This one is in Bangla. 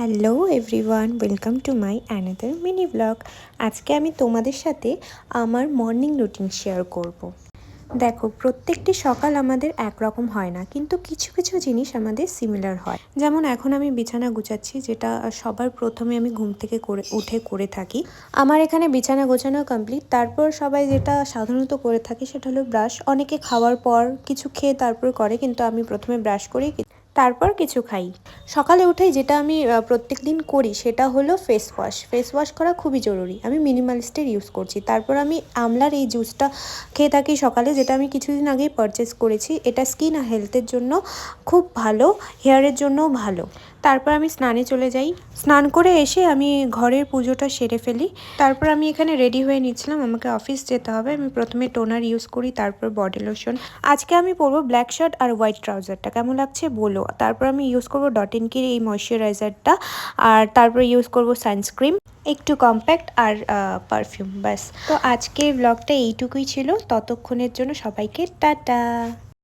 Hello everyone, welcome to my another mini blog. আজকে আমি তোমাদের সাথে আমার মর্নিং রুটিন শেয়ার করব। দেখো, প্রত্যেকটি সকাল আমাদের একরকম হয় না, কিন্তু কিছু কিছু জিনিস আমাদের সিমিলার হয়। যেমন এখন আমি বিছানা গুছাচ্ছি, যেটা সবার প্রথমে আমি ঘুম থেকে উঠে করে থাকি। আমার এখানে বিছানা গোছানো কমপ্লিট। তারপর সবাই যেটা সাধারণত করে থাকে সেটা হলো ব্রাশ। অনেকে খাওয়ার পর কিছু খেয়ে তারপর করে, কিন্তু আমি প্রথমে ব্রাশ করি, তারপর কিছু খাই। সকালে উঠেই যেটা আমি প্রত্যেক দিন করি সেটা হলো ফেস ওয়াশ। ফেস ওয়াশ করা খুবই জরুরি। আমি মিনিমালিস্টের ইউজ করছি। তারপর আমি আমলার এই জুসটা খেয়ে থাকি সকালে, যেটা আমি কিছুদিন আগেই পারচেস করেছি। এটা স্কিন আর হেলথের জন্য খুব ভালো, হেয়ারের জন্যও ভালো। তারপর আমি স্নানে চলে যাই। স্নান করে এসে আমি ঘরের পুজোটা সেরে ফেলি। তারপর আমি এখানে রেডি হয়ে নিচ্ছিলাম, আমাকে অফিস যেতে হবে। আমি প্রথমে টোনার ইউজ করি, তারপর বডি লোশন। আজকে আমি পরবো ব্ল্যাক শার্ট আর হোয়াইট ট্রাউজারটা, কেমন লাগছে বলো। তারপর আমি ইউজ করবো ডট এন্ড কির এই ময়শ্চারাইজারটা, আর তারপর ইউজ করবো সানস্ক্রিন, একটু কম্প্যাক্ট আর পারফিউম। ব্যাস, তো আজকের ব্লগটা এইটুকুই ছিল। ততক্ষণের জন্য সবাইকে টাটা।